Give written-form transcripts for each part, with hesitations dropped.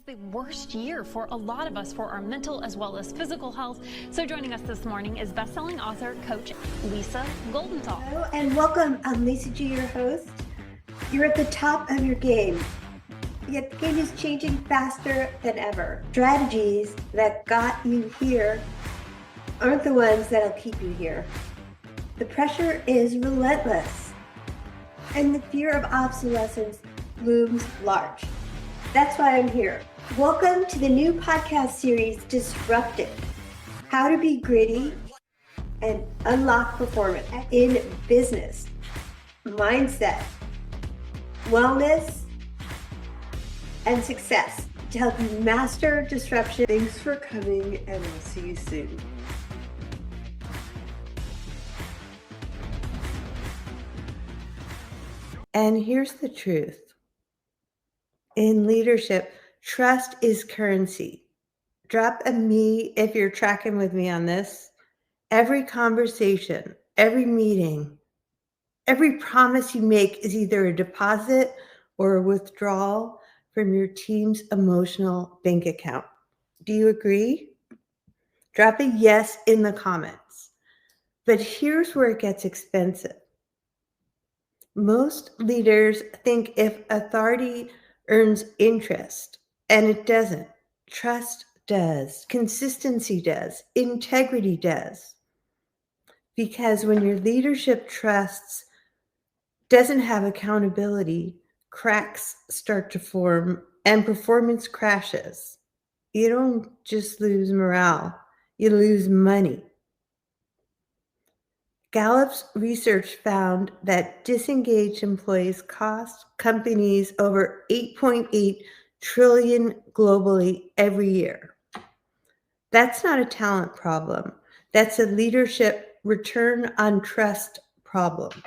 The worst year for a lot of us for our mental as well as physical health. So joining us this morning is best-selling author, coach Lisa Goldenthal. Hello and welcome. I'm Lisa G, your host. You're at the top of your game, yet the game is changing faster than ever. Strategies that got you here aren't the ones that'll keep you here. The pressure is relentless, and the fear of obsolescence looms large. That's why I'm here. Welcome to the new podcast series, Disrupted: How to Be Gritty and Unlock Performance in Business, Mindset, Wellness, and Success, to help you master disruption. Thanks for coming, and I'll see you soon. And here's the truth. In leadership, trust is currency. Drop a me if you're tracking with me on this. Every conversation, every meeting, every promise you make is either a deposit or a withdrawal from your team's emotional bank account. Do you agree? Drop a yes in the comments. But here's where it gets expensive. Most leaders think if authority earns interest, and it doesn't. Trust does. Consistency does. Integrity does. Because when your leadership trusts doesn't have accountability, cracks start to form and performance crashes. You don't just lose morale, you lose money. Gallup's research found that disengaged employees cost companies over $8.8 trillion globally every year. That's not a talent problem. That's a leadership return on trust problem.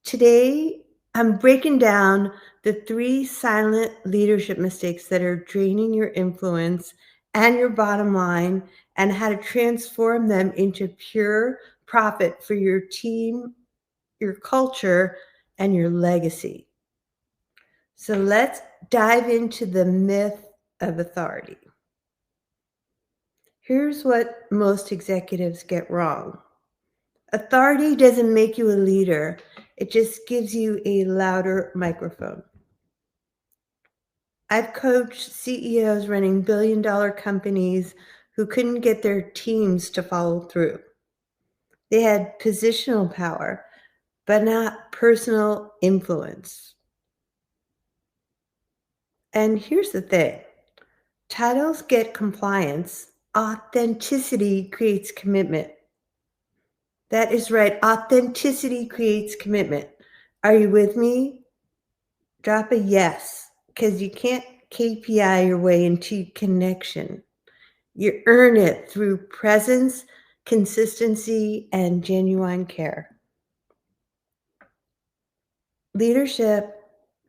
Today, I'm breaking down the 3 silent leadership mistakes that are draining your influence and your bottom line, and how to transform them into pure profit for your team, your culture, and your legacy. So let's dive into the myth of authority. Here's what most executives get wrong. Authority doesn't make you a leader. It just gives you a louder microphone. I've coached CEOs running billion-dollar companies who couldn't get their teams to follow through. They had positional power, but not personal influence. And here's the thing. Titles get compliance. Authenticity creates commitment. That is right. Authenticity creates commitment. Are you with me? Drop a yes, because you can't KPI your way into connection. You earn it through presence, consistency, and genuine care. Leadership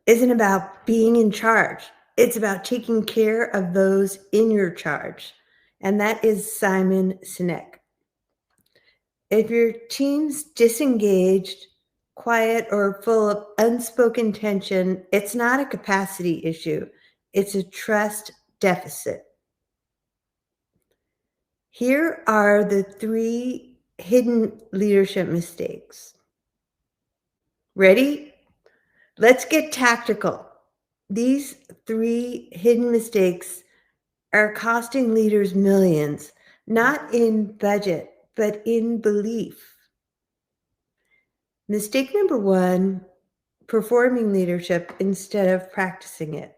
isn't about being in charge. It's about taking care of those in your charge. And that is Simon Sinek. If your team's disengaged, quiet, or full of unspoken tension, it's not a capacity issue. It's a trust deficit. Here are the 3 hidden leadership mistakes. Ready? Let's get tactical. These 3 hidden mistakes are costing leaders millions, not in budget, but in belief. Mistake number 1, performing leadership instead of practicing it.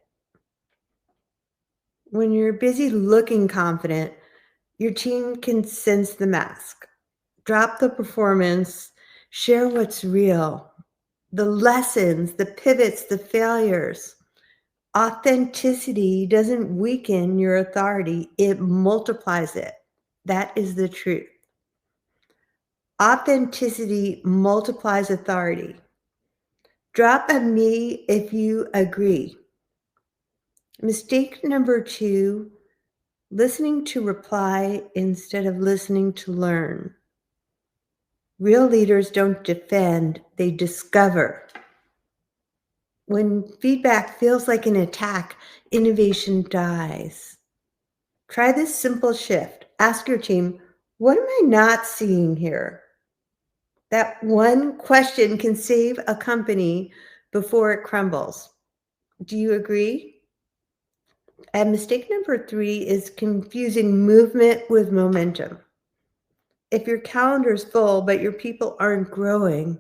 When you're busy looking confident, your team can sense the mask. Drop the performance, share what's real, the lessons, the pivots, the failures. Authenticity doesn't weaken your authority, it multiplies it. That is the truth. Authenticity multiplies authority. Drop a me if you agree. Mistake number 2, listening to reply instead of listening to learn. Real leaders don't defend, they discover. When feedback feels like an attack, innovation dies. Try this simple shift. Ask your team, what am I not seeing here? That one question can save a company before it crumbles. Do you agree? And mistake number 3 is confusing movement with momentum. If your calendar is full, but your people aren't growing,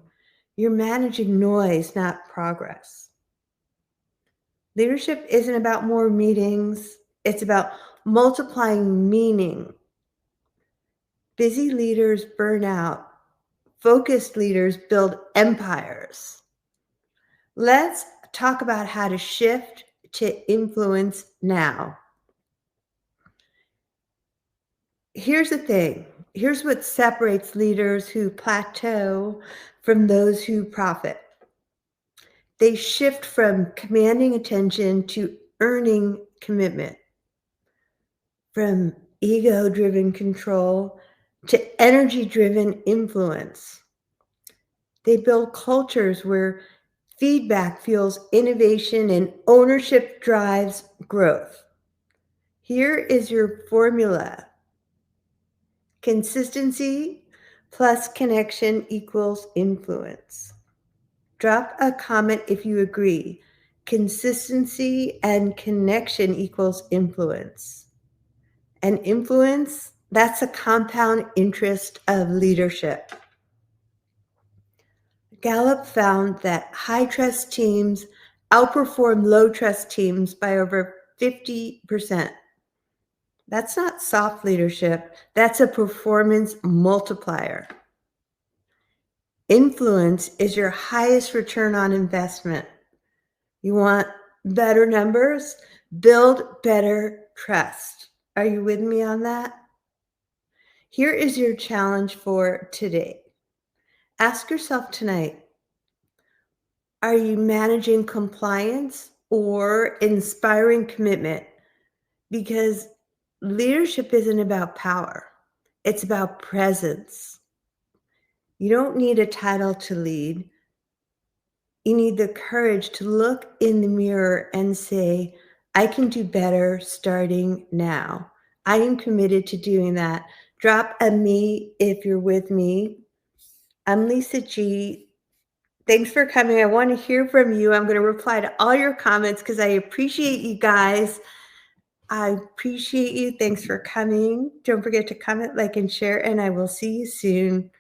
you're managing noise, not progress. Leadership isn't about more meetings, it's about multiplying meaning. Busy leaders burn out, focused leaders build empires. Let's talk about how to shift to influence now. Here's the thing. Here's what separates leaders who plateau from those who profit. They shift from commanding attention to earning commitment, from ego-driven control to energy-driven influence. They build cultures where feedback fuels innovation and ownership drives growth. Here is your formula. Consistency plus connection equals influence. Drop a comment if you agree. Consistency and connection equals influence. And influence, that's a compound interest of leadership. Gallup found that high trust teams outperform low trust teams by over 50%. That's not soft leadership, that's a performance multiplier. Influence is your highest return on investment. You want better numbers? Build better trust. Are you with me on that? Here is your challenge for today. Ask yourself tonight, are you managing compliance or inspiring commitment? Because leadership isn't about power. It's about presence. You don't need a title to lead. You need the courage to look in the mirror and say, I can do better starting now. I am committed to doing that. Drop a me if you're with me. I'm Lisa G. Thanks for coming. I want to hear from you. I'm going to reply to all your comments because I appreciate you guys. I appreciate you. Thanks for coming. Don't forget to comment, like, and share, and I will see you soon.